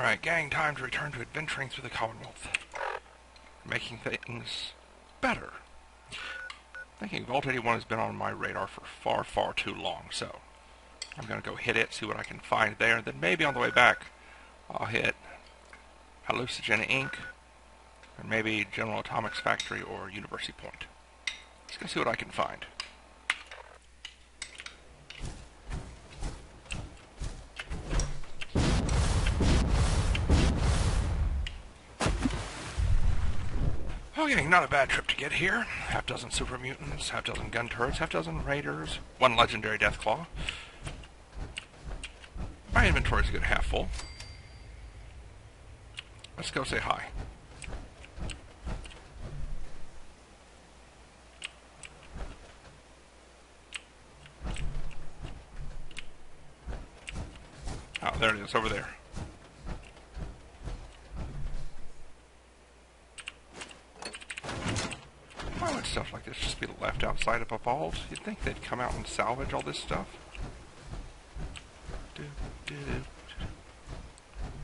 Alright, gang, time to return to adventuring through the Commonwealth. Making things better. Thinking Vault 81 has been on my radar for far, far too long, so I'm going to go hit it, see what I can find there, and then maybe on the way back I'll hit Hallucinogen Inc., and maybe General Atomics Factory or University Point. Let's go see what I can find. Okay, not a bad trip to get here. Half dozen super mutants, half dozen gun turrets, half dozen raiders, one legendary Deathclaw. My inventory's a good half full. Let's go say hi. Oh, there it is, over there. Why would stuff like this just be left outside of a vault? You'd think they'd come out and salvage all this stuff.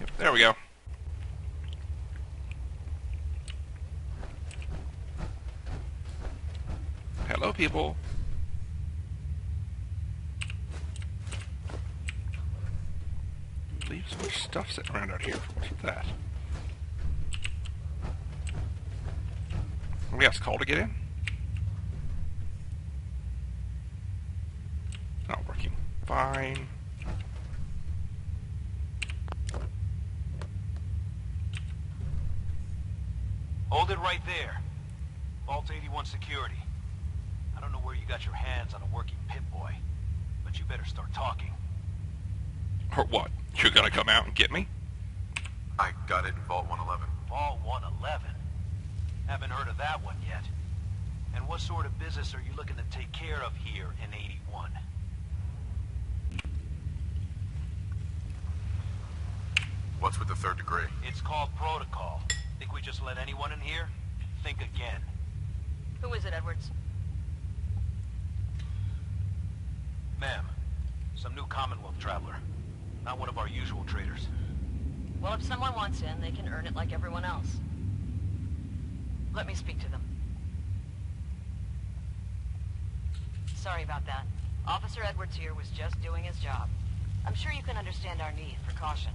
Yep, there we go. Hello, people. Leave so much stuff sitting around out here. What's that? We got call to get in? Not working. Fine. Hold it right there. Vault 81 security. I don't know where you got your hands on a working Pip-Boy, but you better start talking. Or what? You're gonna come out and get me? I got it in Vault 111. Vault 111? Haven't heard of that one yet. And what sort of business are you looking to take care of here in 81? What's with the third degree? It's called protocol. Think we just let anyone in here? Think again. Who is it, Edwards? Ma'am, some new Commonwealth traveler. Not one of our usual traders. Well, if someone wants in, they can earn it like everyone else. Let me speak to them. Sorry about that. Officer Edwards here was just doing his job. I'm sure you can understand our need for caution.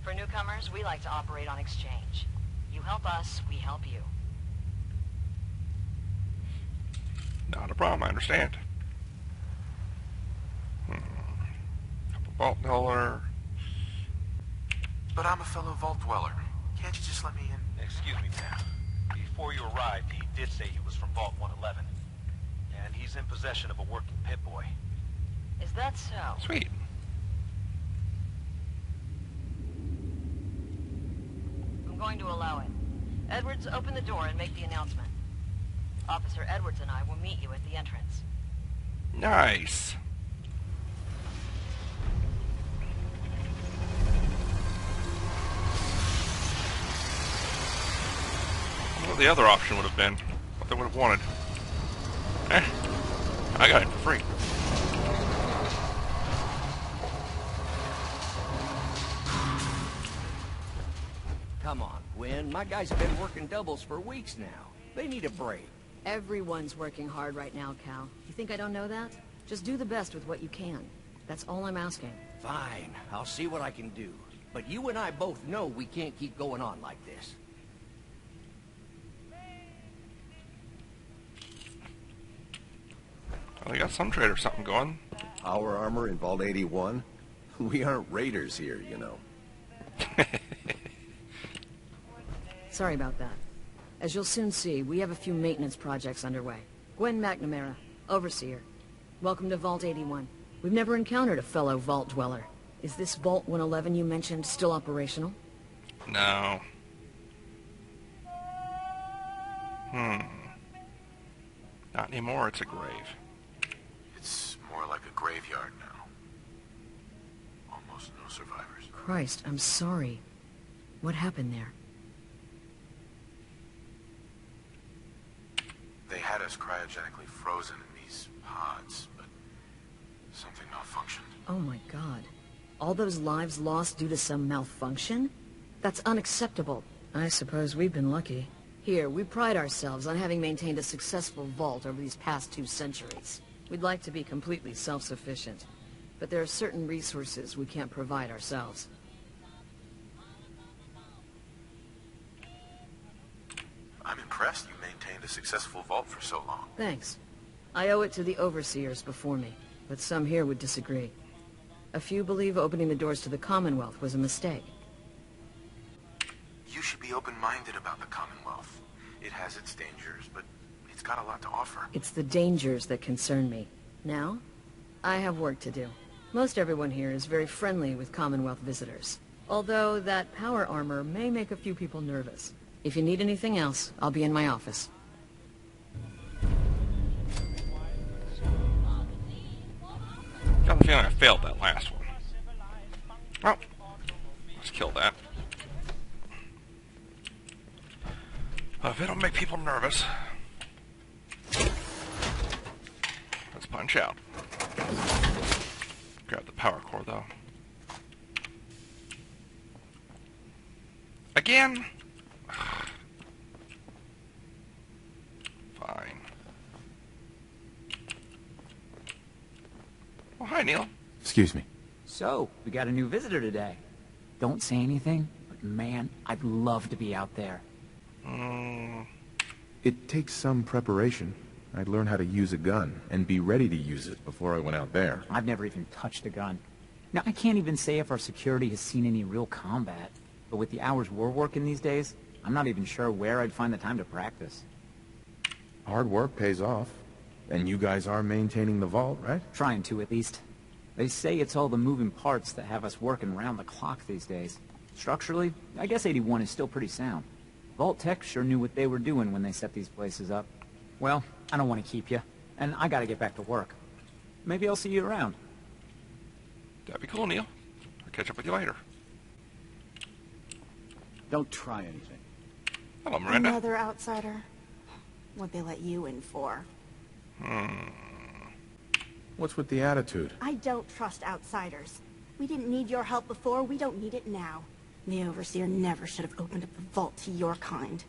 For newcomers, we like to operate on exchange. You help us, we help you. Not a problem, I understand. Couple vault dollar. But I'm a fellow Vault Dweller. Can't you just let me in? Excuse me, ma'am. Before you arrived, he did say he was from Vault 111. And he's in possession of a working Pip-Boy. Is that so? Sweet. I'm going to allow it. Edwards, open the door and make the announcement. Officer Edwards and I will meet you at the entrance. Nice. What the other option would have been, what they would have wanted. I got it for free. Come on, Gwen. My guys have been working doubles for weeks now. They need a break. Everyone's working hard right now, Cal. You think I don't know that? Just do the best with what you can. That's all I'm asking. Fine. I'll see what I can do. But you and I both know we can't keep going on like this. Well, they got some trade or something going. Our armor in Vault 81? We aren't raiders here, you know. Sorry about that. As you'll soon see, we have a few maintenance projects underway. Gwen McNamara, Overseer. Welcome to Vault 81. We've never encountered a fellow Vault Dweller. Is this Vault 111 you mentioned still operational? No. Not anymore, it's a grave. It's more like a graveyard now. Almost no survivors. Christ, I'm sorry. What happened there? They had us cryogenically frozen in these pods, but something malfunctioned. Oh my god. All those lives lost due to some malfunction? That's unacceptable. I suppose we've been lucky. Here, we pride ourselves on having maintained a successful vault over these past 2 centuries. We'd like to be completely self-sufficient, but there are certain resources we can't provide ourselves. I'm impressed you maintained a successful vault for so long. Thanks. I owe it to the overseers before me, but some here would disagree. A few believe opening the doors to the Commonwealth was a mistake. You should be open-minded about the Commonwealth. It has its dangers, but it's got a lot to offer. It's the dangers that concern me. Now, I have work to do. Most everyone here is very friendly with Commonwealth visitors, although that power armor may make a few people nervous. If you need anything else, I'll be in my office. Got the feeling I failed that last one. Well, let's kill that. If it'll make people nervous, let's punch out. Grab the power core, though. Again? Fine. Oh, hi, Neil. Excuse me. So, we got a new visitor today. Don't say anything, but man, I'd love to be out there. It takes some preparation. I'd learn how to use a gun and be ready to use it before I went out there. I've never even touched a gun. Now, I can't even say if our security has seen any real combat, but with the hours we're working these days, I'm not even sure where I'd find the time to practice. Hard work pays off. And you guys are maintaining the vault, right? Trying to, at least. They say it's all the moving parts that have us working round the clock these days. Structurally, I guess 81 is still pretty sound. Vault Tech sure knew what they were doing when they set these places up. Well, I don't want to keep you, and I gotta get back to work. Maybe I'll see you around. That'd be cool, Neil. I'll catch up with you later. Don't try anything. Hello, Miranda. Another outsider? What'd they let you in for? What's with the attitude? I don't trust outsiders. We didn't need your help before, we don't need it now. The Overseer never should have opened up the vault to your kind.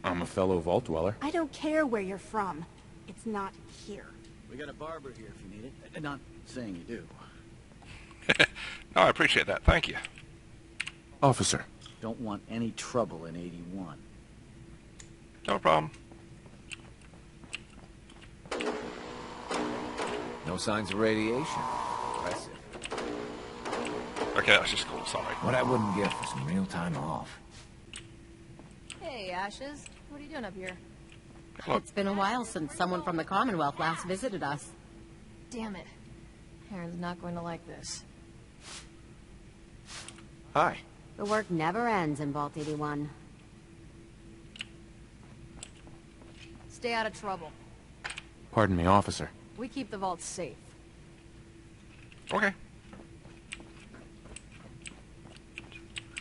I'm a fellow vault dweller. I don't care where you're from. It's not here. We got a barber here if you need it. Not saying you do. No, I appreciate that. Thank you. Officer. Don't want any trouble in 81. No problem. No signs of radiation. Impressive. Okay, that's just cool. Sorry. What I wouldn't give for some real time off. Hey, Ashes. What are you doing up here? Look. It's been a while since someone from the Commonwealth last visited us. Damn it. Aaron's not going to like this. Hi. The work never ends in Vault 81. Stay out of trouble. Pardon me, officer. We keep the vault safe. Okay.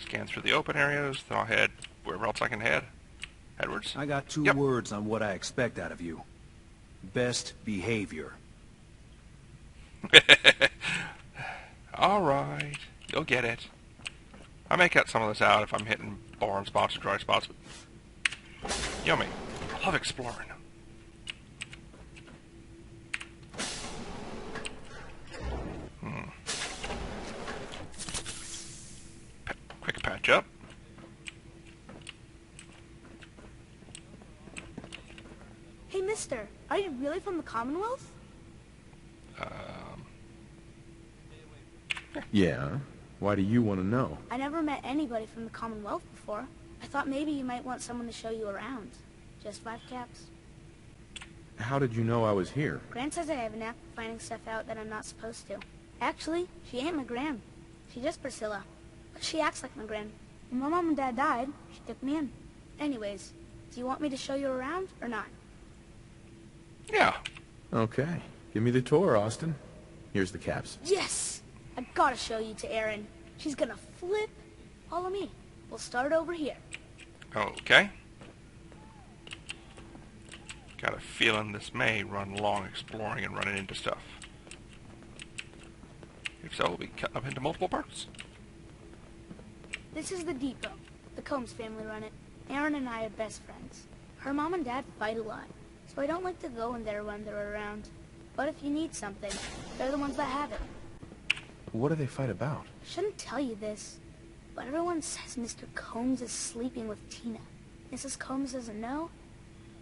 Scan through the open areas, then I'll head wherever else I can head. Edwards? I got two words on what I expect out of you. Best behavior. All right. You'll get it. I may cut some of this out if I'm hitting boring spots or dry spots, but yummy. I love exploring. Quick patch up. Hey, mister, are you really from the Commonwealth? Yeah? Why do you want to know? I never met anybody from the Commonwealth before. I thought maybe you might want someone to show you around. Just 5 caps. How did you know I was here? Gran says I have a knack for finding stuff out that I'm not supposed to. Actually, she ain't my Gran. She's just Priscilla. But she acts like my Gran. When my mom and dad died, she took me in. Anyways, do you want me to show you around or not? Yeah. Okay. Give me the tour, Austin. Here's the caps. Yes! I gotta show you to Erin. She's gonna flip. Follow me. We'll start over here. Okay. Got a feeling this may run long exploring and running into stuff. If so, we'll be cutting up into multiple parts. This is the depot. The Combs family run it. Aaron and I are best friends. Her mom and dad fight a lot, so I don't like to go in there when they're around. But if you need something, they're the ones that have it. What do they fight about? I shouldn't tell you this, but everyone says Mr. Combs is sleeping with Tina. Mrs. Combs doesn't know,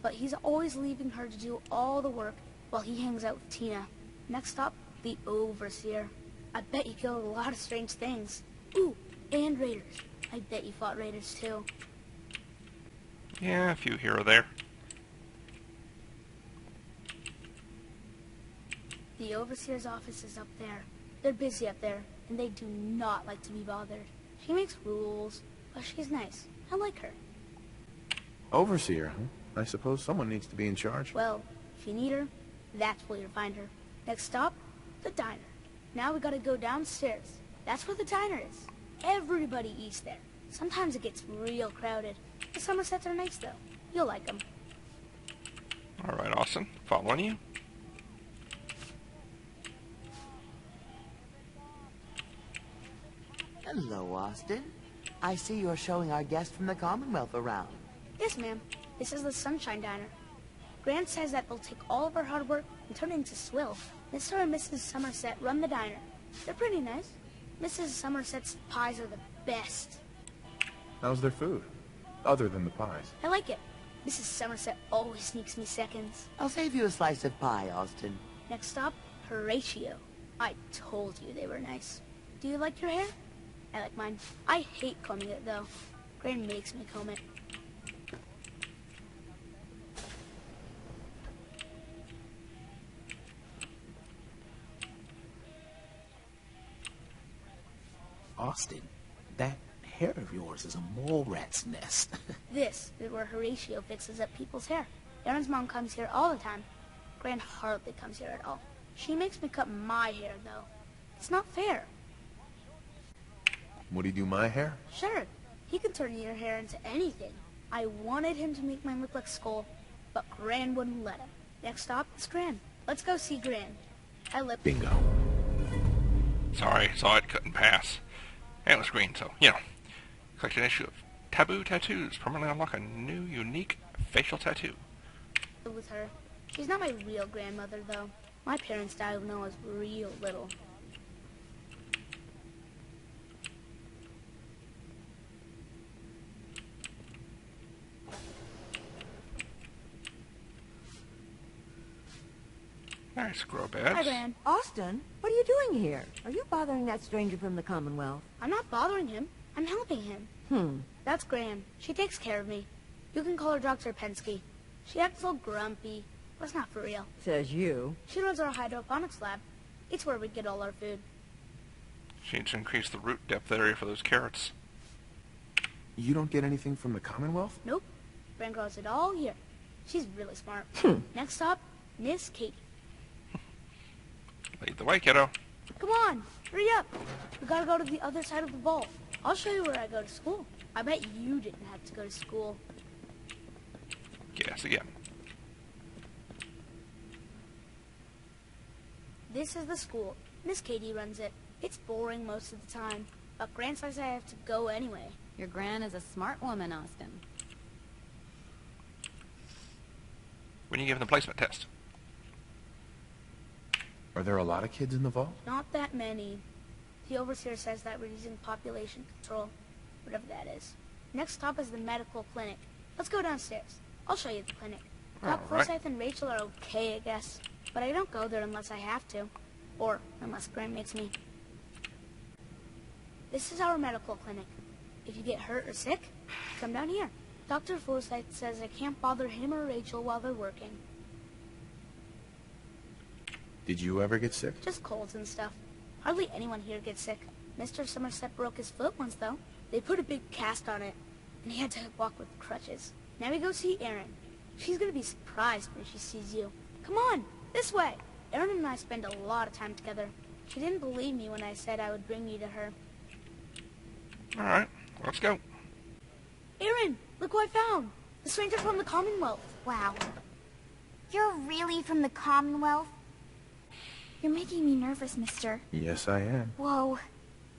but he's always leaving her to do all the work while he hangs out with Tina. Next up, the Overseer. I bet he killed a lot of strange things. Ooh, and raiders. I bet you fought raiders too. Yeah, a few here or there. The Overseer's office is up there. They're busy up there, and they do not like to be bothered. She makes rules, but she's nice. I like her. Overseer, huh? I suppose someone needs to be in charge. Well, if you need her, that's where you'll find her. Next stop, the diner. Now we gotta go downstairs. That's where the diner is. Everybody eats there. Sometimes it gets real crowded. The Somersets are nice, though. You'll like them. All right, Austin. Following you. Hello, Austin. I see you're showing our guest from the Commonwealth around. Yes, ma'am. This is the Sunshine Diner. Grant says that they'll take all of our hard work and turn it into swill. Mr. and Mrs. Somerset run the diner. They're pretty nice. Mrs. Somerset's pies are the best. How's their food? Other than the pies. I like it. Mrs. Somerset always sneaks me seconds. I'll save you a slice of pie, Austin. Next stop, Horatio. I told you they were nice. Do you like your hair? I like mine. I hate combing it, though. Gran makes me comb it. Austin, that hair of yours is a mole rat's nest. This is where Horatio fixes up people's hair. Aaron's mom comes here all the time. Gran hardly comes here at all. She makes me cut my hair, though. It's not fair. Would he do my hair? Sure, he can turn your hair into anything. I wanted him to make mine look like Skull, but Gran wouldn't let him. Next stop is Gran. Let's go see Gran. Bingo. Sorry, saw it, couldn't pass. And it was green, so, you know. Collect an issue of Taboo Tattoos. Permanently unlock a new, unique facial tattoo. With her. She's not my real grandmother, though. My parents died when I was real little. Nice grow beds. Hi, Gran. Austin, what are you doing here? Are you bothering that stranger from the Commonwealth? I'm not bothering him. I'm helping him. That's Gran. She takes care of me. You can call her Dr. Pensky. She acts all grumpy, but it's not for real. Says you. She runs our hydroponics lab. It's where we get all our food. She needs to increase the root depth area for those carrots. You don't get anything from the Commonwealth? Nope. Gran grows it all here. She's really smart. Next stop, Miss Katie. Lead the way, kiddo. Come on, hurry up. We gotta go to the other side of the vault. I'll show you where I go to school. I bet you didn't have to go to school. Guess again. This is the school. Miss Katie runs it. It's boring most of the time, but Gran says I have to go anyway. Your Gran is a smart woman, Austin. When you give them the placement test. Are there a lot of kids in the vault? Not that many. The Overseer says that we're using population control, whatever that is. Next stop is the medical clinic. Let's go downstairs. I'll show you the clinic. Doc Forsyth and Rachel are okay, I guess. But I don't go there unless I have to. Or unless Gran makes me. This is our medical clinic. If you get hurt or sick, come down here. Dr. Forsyth says I can't bother him or Rachel while they're working. Did you ever get sick? Just colds and stuff. Hardly anyone here gets sick. Mr. Somerset broke his foot once, though. They put a big cast on it, and he had to walk with crutches. Now we go see Erin. She's gonna be surprised when she sees you. Come on, this way. Erin and I spend a lot of time together. She didn't believe me when I said I would bring you to her. All right, let's go. Erin, look who I found. The stranger from the Commonwealth. Wow. You're really from the Commonwealth? You're making me nervous, mister. Yes, I am. Whoa.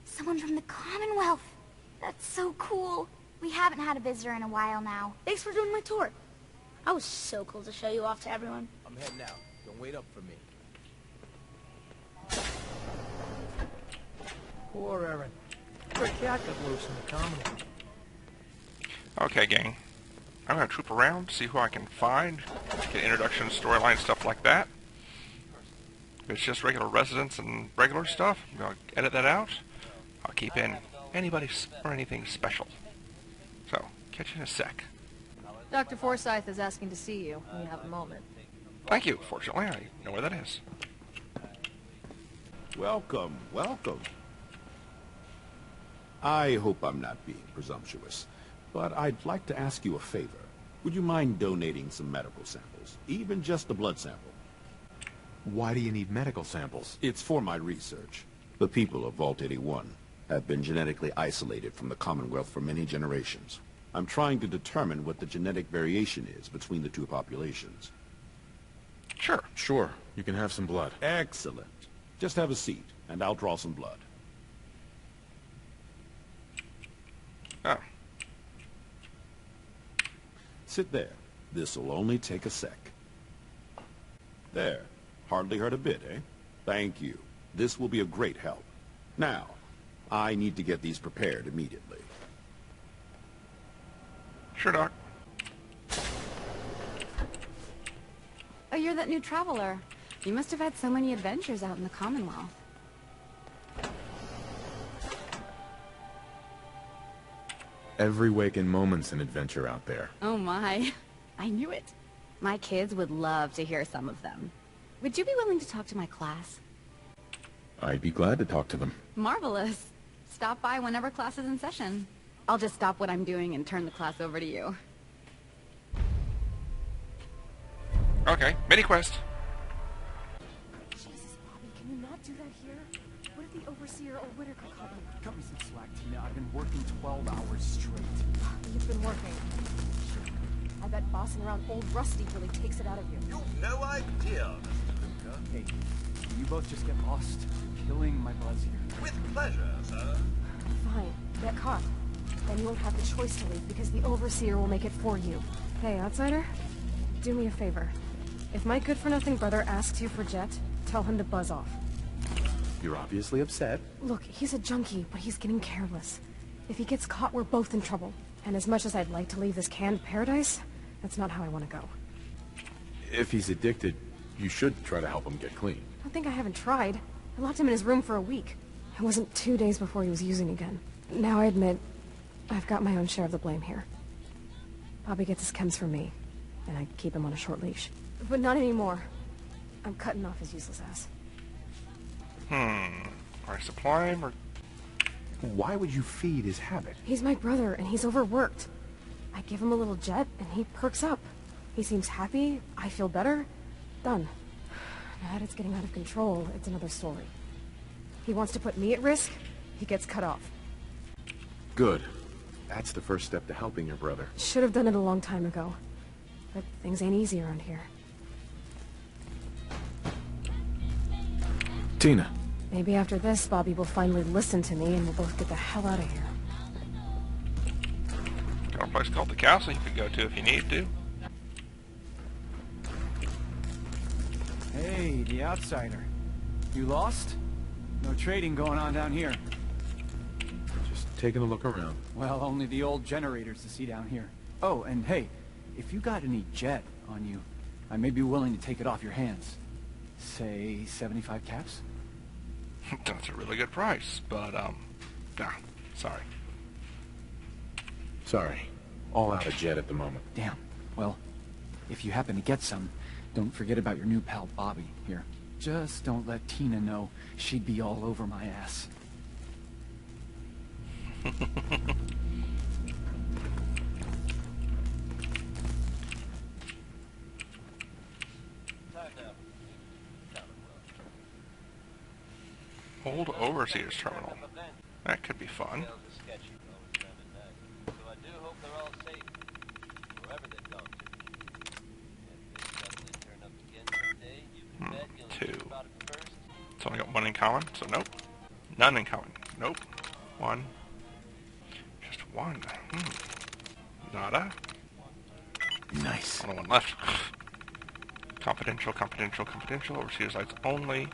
Someone from the Commonwealth. That's so cool. We haven't had a visitor in a while now. Thanks for doing my tour. I was so cool to show you off to everyone. I'm heading out. Don't wait up for me. Poor Aaron. Her cat got loose in the Commonwealth. Okay, gang. I'm going to troop around, see who I can find, get introduction, storyline, stuff like that. If it's just regular residents and regular stuff, I'm going to edit that out. I'll keep in anybody or anything special. So, catch you in a sec. Dr. Forsyth is asking to see you when you have a moment. Thank you. Fortunately, I know where that is. Welcome, welcome. I hope I'm not being presumptuous, but I'd like to ask you a favor. Would you mind donating some medical samples, even just a blood sample? Why do you need medical samples? It's for my research. The people of Vault 81 have been genetically isolated from the Commonwealth for many generations. I'm trying to determine what the genetic variation is between the two populations. Sure. Sure. You can have some blood. Excellent. Just have a seat, and I'll draw some blood. Oh. Sit there. This'll only take a sec. There. Hardly hurt a bit, eh? Thank you. This will be a great help. Now, I need to get these prepared immediately. Sure, Doc. Oh, you're that new traveler. You must have had so many adventures out in the Commonwealth. Every waking moment's an adventure out there. Oh my. I knew it. My kids would love to hear some of them. Would you be willing to talk to my class? I'd be glad to talk to them. Marvelous. Stop by whenever class is in session. I'll just stop what I'm doing and turn the class over to you. Okay, mini quest. Jesus, Bobby, can you not do that here? What if the Overseer or Whitaker called me? Cut me some slack, Tina. I've been working 12 hours straight. You've been working. I bet bossing around old Rusty really takes it out of you. You've no idea, Mr. Luca. Hey, will you both just get lost? You're killing my buzz here. With pleasure, sir. Fine. Get caught. Then you won't have the choice to leave because the Overseer will make it for you. Hey, outsider. Do me a favor. If my good-for-nothing brother asks you for Jet, tell him to buzz off. You're obviously upset. Look, he's a junkie, but he's getting careless. If he gets caught, we're both in trouble. And as much as I'd like to leave this canned paradise, that's not how I want to go. If he's addicted, you should try to help him get clean. I think I haven't tried. I locked him in his room for a week. It wasn't 2 days before he was using again. Now I admit, I've got my own share of the blame here. Bobby gets his chems from me, and I keep him on a short leash. But not anymore. I'm cutting off his useless ass. I supply him, or... Why would you feed his habit? He's my brother, and he's overworked. I give him a little Jet, and he perks up. He seems happy, I feel better. Done. Now that it's getting out of control, it's another story. He wants to put me at risk, he gets cut off. Good. That's the first step to helping your brother. Should have done it a long time ago. But things ain't easy around here. Tina. Maybe after this, Bobby will finally listen to me and we'll both get the hell out of here. Got a place called the Castle you could go to if you need to. Hey, the outsider. You lost? No trading going on down here. Just taking a look around. Well, only the old generators to see down here. Oh, and hey, if you got any Jet on you, I may be willing to take it off your hands. Say 75 caps? That's a really good price, but, nah, sorry. Sorry. All out of Jet at the moment. Damn. Well, if you happen to get some, don't forget about your new pal Bobby here. Just don't let Tina know. She'd be all over my ass. Old Overseer's Terminal. That could be fun. Two. It's only got one in common, so nope. None in common. Nope. One. Just one. Nada. Nice. Only one left. Confidential, confidential, confidential. Overseer sites only.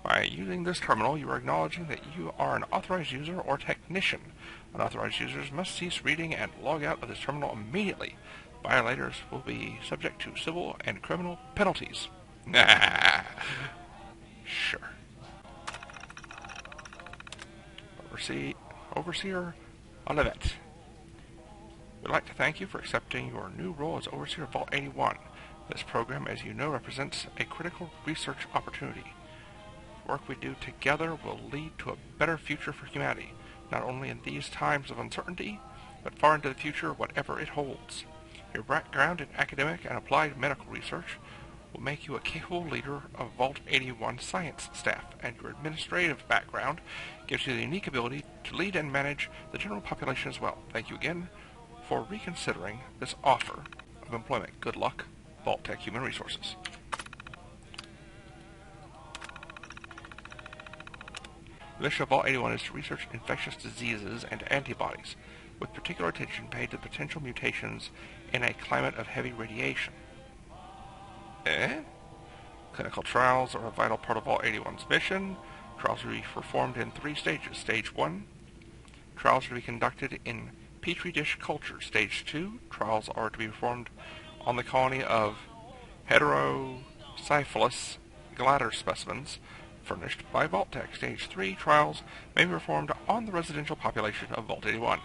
By using this terminal, you are acknowledging that you are an authorized user or technician. Unauthorized users must cease reading and log out of this terminal immediately. Violators will be subject to civil and criminal penalties. Sure. Overseer Olivet. We'd like to thank you for accepting your new role as Overseer of Vault 81. This program, as you know, represents a critical research opportunity. The work we do together will lead to a better future for humanity, not only in these times of uncertainty, but far into the future, whatever it holds. Your background in academic and applied medical research will make you a capable leader of Vault 81 science staff, and your administrative background gives you the unique ability to lead and manage the general population as well. Thank you again for reconsidering this offer of employment. Good luck, Vault-Tec Human Resources. The mission of Vault 81 is to research infectious diseases and antibodies, with particular attention paid to potential mutations in a climate of heavy radiation. Clinical trials are a vital part of Vault 81's mission. Trials will be performed in 3 stages. Stage 1, trials are to be conducted in Petri dish culture. Stage 2, trials are to be performed on the colony of Heterocephalus glider specimens furnished by Vault-Tec. Stage 3, trials may be performed on the residential population of Vault 81.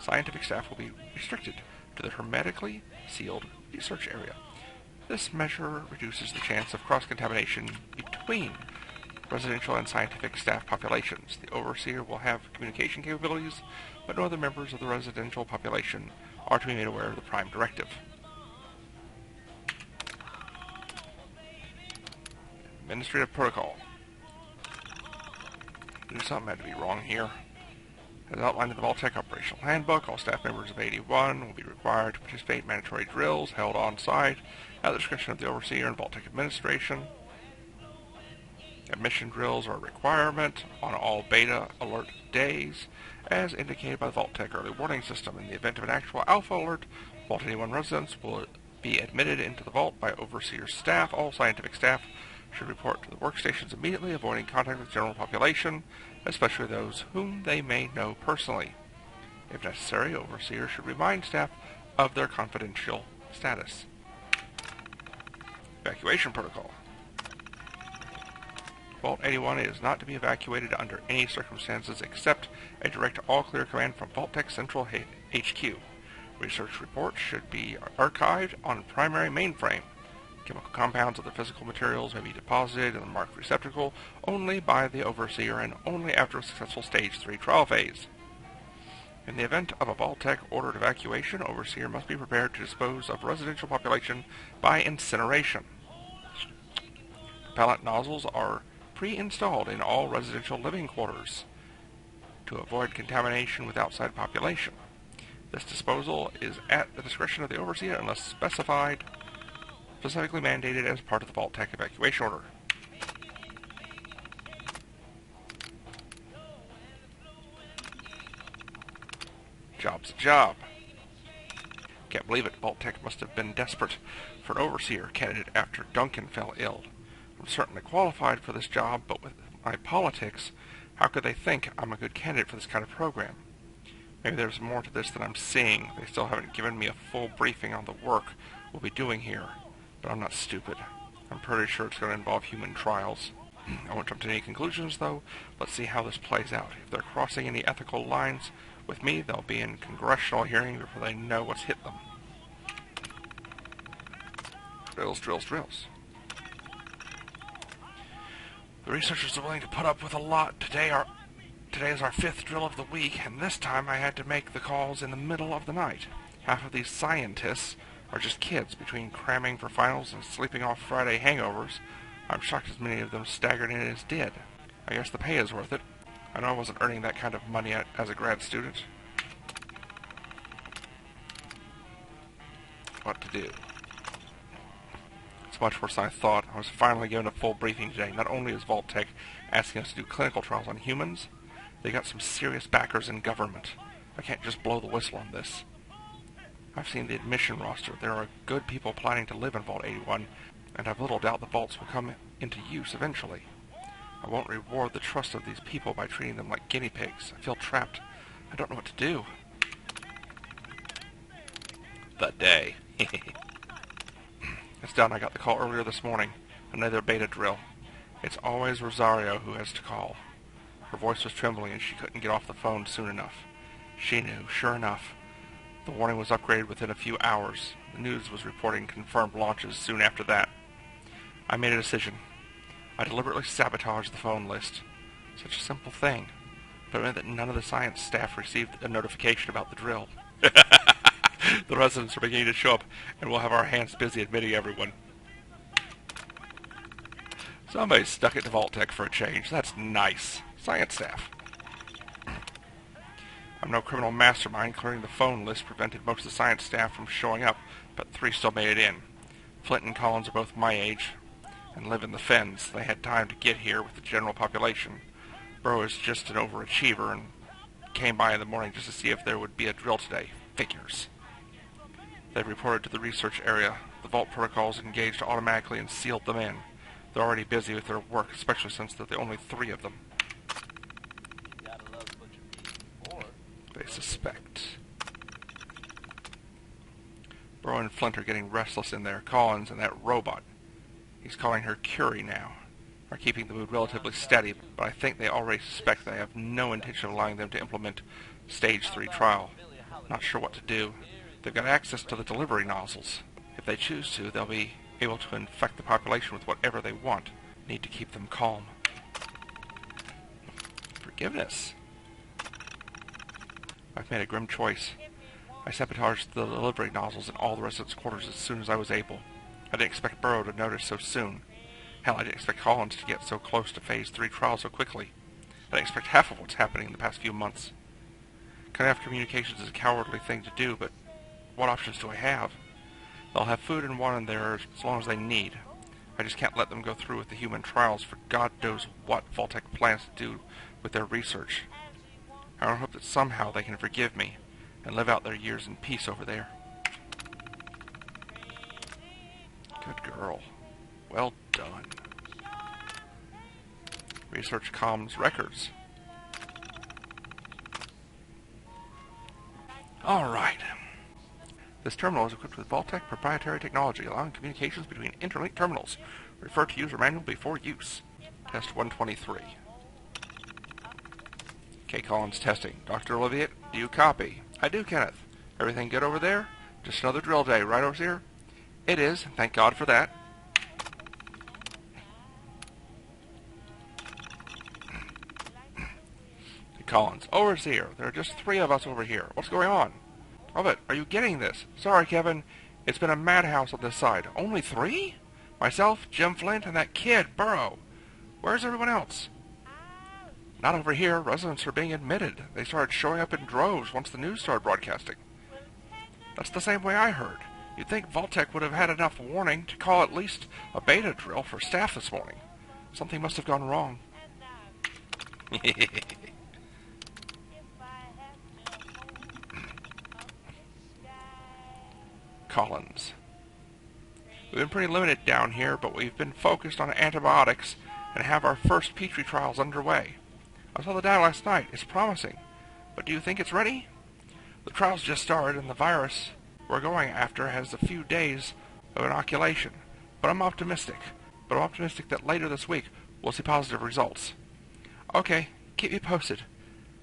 Scientific staff will be restricted to the hermetically sealed research area. This measure reduces the chance of cross-contamination between residential and scientific staff populations. The Overseer will have communication capabilities, but no other members of the residential population are to be made aware of the Prime Directive. Administrative Protocol. There's something had to be wrong here. As outlined in the Vault-Tec Operational Handbook, all staff members of 81 will be required to participate in mandatory drills held on-site at the discretion of the Overseer and Vault-Tec Administration. Admission drills are a requirement on all beta alert days, as indicated by the Vault-Tec early warning system. In the event of an actual alpha alert, Vault 81 residents will be admitted into the vault by Overseer staff. All scientific staff should report to the workstations immediately, avoiding contact with the general population, especially those whom they may know personally. If necessary, Overseer should remind staff of their confidential status. Evacuation Protocol. Vault 81 is not to be evacuated under any circumstances except a direct all-clear command from Vault-Tec Central HQ. Research reports should be archived on primary mainframe. Chemical compounds of the physical materials may be deposited in the marked receptacle only by the Overseer and only after a successful Stage 3 trial phase. In the event of a Vault-Tec ordered evacuation, Overseer must be prepared to dispose of residential population by incineration. Propellant nozzles are pre-installed in all residential living quarters to avoid contamination with outside population. This disposal is at the discretion of the Overseer unless specifically mandated as part of the Vault-Tec evacuation order. Job's a job. Can't believe it. Vault-Tec must have been desperate for an Overseer candidate after Duncan fell ill. I'm certainly qualified for this job, but with my politics, how could they think I'm a good candidate for this kind of program? Maybe there's more to this than I'm seeing. They still haven't given me a full briefing on the work we'll be doing here. But I'm not stupid. I'm pretty sure it's going to involve human trials. I won't jump to any conclusions, though. Let's see how this plays out. If they're crossing any ethical lines with me, they'll be in congressional hearing before they know what's hit them. Drills, drills, drills. The researchers are willing to put up with a lot. Today is our 5th drill of the week, and this time I had to make the calls in the middle of the night. Half of these scientists are just kids between cramming for finals and sleeping off Friday hangovers. I'm shocked as many of them staggered in as did. I guess the pay is worth it. I know I wasn't earning that kind of money as a grad student. What to do? It's much worse than I thought. I was finally given a full briefing today. Not only is Vault-Tec asking us to do clinical trials on humans, they got some serious backers in government. I can't just blow the whistle on this. I've seen the admission roster. There are good people planning to live in Vault 81, and I've little doubt the vaults will come into use eventually. I won't reward the trust of these people by treating them like guinea pigs. I feel trapped. I don't know what to do. The day. It's done. I got the call earlier this morning. Another beta drill. It's always Rosario who has to call. Her voice was trembling and she couldn't get off the phone soon enough. She knew, sure enough. The warning was upgraded within a few hours. The news was reporting confirmed launches soon after that. I made a decision. I deliberately sabotaged the phone list. Such a simple thing, but it meant that none of the science staff received a notification about the drill. The residents are beginning to show up, and we'll have our hands busy admitting everyone. Somebody stuck it to Vault-Tec for a change. That's nice. Science staff. I'm no criminal mastermind. Clearing the phone list prevented most of the science staff from showing up, but 3 still made it in. Flint and Collins are both my age and live in the Fens. They had time to get here with the general population. Burrow is just an overachiever and came by in the morning just to see if there would be a drill today. Figures. They reported to the research area. The vault protocols engaged automatically and sealed them in. They're already busy with their work, especially since there are only 3 of them. They suspect. Burrow and Flint are getting restless in there. Collins and that robot, he's calling her Curie now, are keeping the mood relatively steady, but I think they already suspect that I have no intention of allowing them to implement Stage 3 trial. Not sure what to do. They've got access to the delivery nozzles. If they choose to, they'll be able to infect the population with whatever they want. Need to keep them calm. Forgiveness. I've made a grim choice. I sabotaged the delivery nozzles in all the residents' quarters as soon as I was able. I didn't expect Burrow to notice so soon. Hell, I didn't expect Collins to get so close to Phase 3 trial so quickly. I didn't expect half of what's happening in the past few months. Cutting off communications is a cowardly thing to do, but what options do I have? They'll have food and water in there as long as they need. I just can't let them go through with the human trials for God knows what Vault-Tec plans to do with their research. I hope that somehow they can forgive me and live out their years in peace over there. Good girl. Well done. Research comms records. Alright. This terminal is equipped with Vault-Tec proprietary technology, allowing communications between interlinked terminals. Refer to user manual before use. Test 123. K. Collins testing. Dr. Olivier, do you copy? I do, Kenneth. Everything good over there? Just another drill day, right, Overseer? It is. Thank God for that. K. Collins. Overseer, there are just 3 of us over here. What's going on? Ovett, are you getting this? Sorry, Kevin. It's been a madhouse on this side. Only 3? Myself, Jim Flint, and that kid, Burrow. Where's everyone else? Not over here. Residents are being admitted. They started showing up in droves once the news started broadcasting. That's the same way I heard. You'd think Vault-Tec would have had enough warning to call at least a beta drill for staff this morning. Something must have gone wrong. Collins. We've been pretty limited down here, but we've been focused on antibiotics and have our first Petri trials underway. I saw the data last night. It's promising. But do you think it's ready? The trials just started, and the virus we're going after has a few days of inoculation. But I'm optimistic. That later this week we'll see positive results. Okay, keep me posted.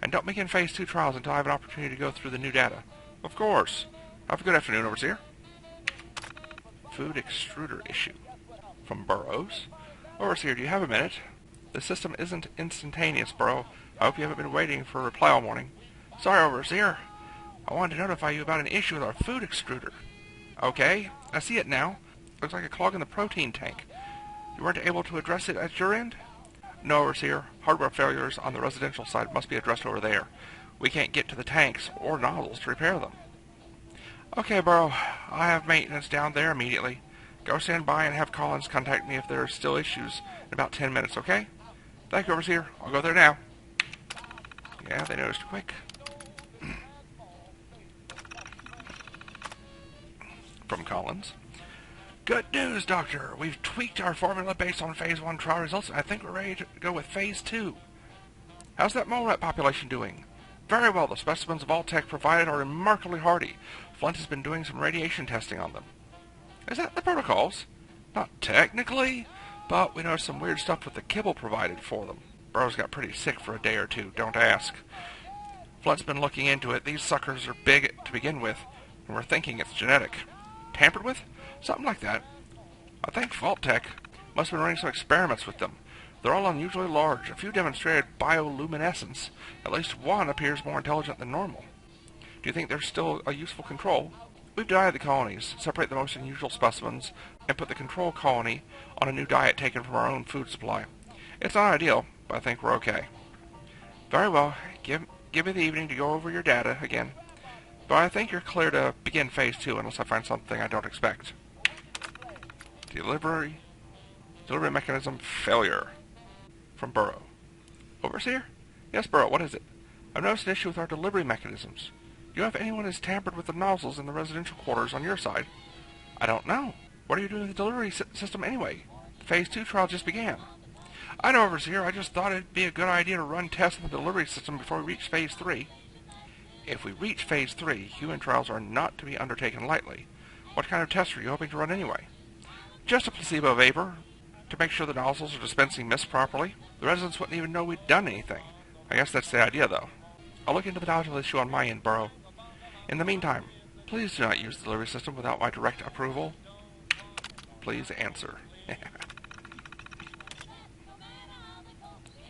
And don't begin Phase 2 trials until I have an opportunity to go through the new data. Of course. Have a good afternoon, Overseer. Food extruder issue. From Burrows. Overseer, do you have a minute? The system isn't instantaneous, Burrow. I hope you haven't been waiting for a reply all morning. Sorry, Overseer. I wanted to notify you about an issue with our food extruder. Okay, I see it now. Looks like a clog in the protein tank. You weren't able to address it at your end? No, Overseer. Hardware failures on the residential side must be addressed over there. We can't get to the tanks or nozzles to repair them. Okay, Burrow. I'll have maintenance down there immediately. Go stand by and have Collins contact me if there are still issues in about 10 minutes, okay? Thank you, Overseer. I'll go there now. Yeah, they noticed quick. From Collins. Good news, Doctor. We've tweaked our formula based on Phase 1 trial results, and I think we're ready to go with Phase 2. How's that mole rat population doing? Very well. The specimens Vault-Tec provided are remarkably hardy. Flint has been doing some radiation testing on them. Is that the protocols? Not technically, but we noticed some weird stuff with the kibble provided for them. Burroughs got pretty sick for a day or two, don't ask. Flint's been looking into it. These suckers are big to begin with, and we're thinking it's genetic. Tampered with? Something like that. I think Vault-Tec must have been running some experiments with them. They're all unusually large. A few demonstrated bioluminescence. At least one appears more intelligent than normal. Do you think there's still a useful control? We've divided the colonies, separate the most unusual specimens, and put the control colony on a new diet taken from our own food supply. It's not ideal, but I think we're okay. Very well. Give me the evening to go over your data again. But I think you're clear to begin Phase 2 unless I find something I don't expect. Delivery mechanism failure. From Burrow. Overseer? Yes, Burrow, what is it? I've noticed an issue with our delivery mechanisms. Do you know if anyone has tampered with the nozzles in the residential quarters on your side? I don't know. What are you doing with the delivery system anyway? The Phase 2 trial just began. I know, Overseer. I just thought it'd be a good idea to run tests on the delivery system before we reach Phase 3. If we reach Phase 3, human trials are not to be undertaken lightly. What kind of tests are you hoping to run anyway? Just a placebo vapor, to make sure the nozzles are dispensing mist properly. The residents wouldn't even know we'd done anything. I guess that's the idea, though. I'll look into the nodule issue on my end, Burrow. In the meantime, please do not use the delivery system without my direct approval. Please answer.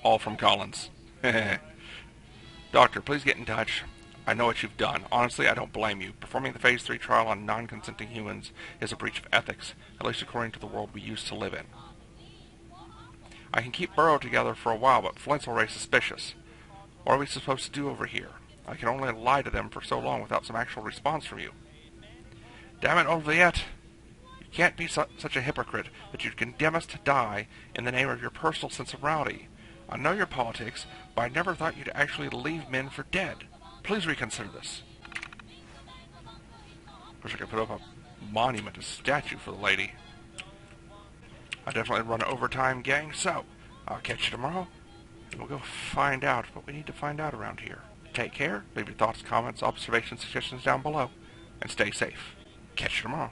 All from Collins. Doctor, please get in touch. I know what you've done. Honestly, I don't blame you. Performing the Phase 3 trial on non-consenting humans is a breach of ethics, at least according to the world we used to live in. I can keep Burrow together for a while, but Flint's already suspicious. What are we supposed to do over here? I can only lie to them for so long without some actual response from you. Damn it, Olviette! You can't be such a hypocrite that you'd condemn us to die in the name of your personal sense of morality. I know your politics, but I never thought you'd actually leave men for dead. Please reconsider this. Wish I could put up a monument, a statue for the lady. I definitely run overtime, gang, so I'll catch you tomorrow, and we'll go find out what we need to find out around here. Take care, leave your thoughts, comments, observations, suggestions down below, and stay safe. Catch you tomorrow.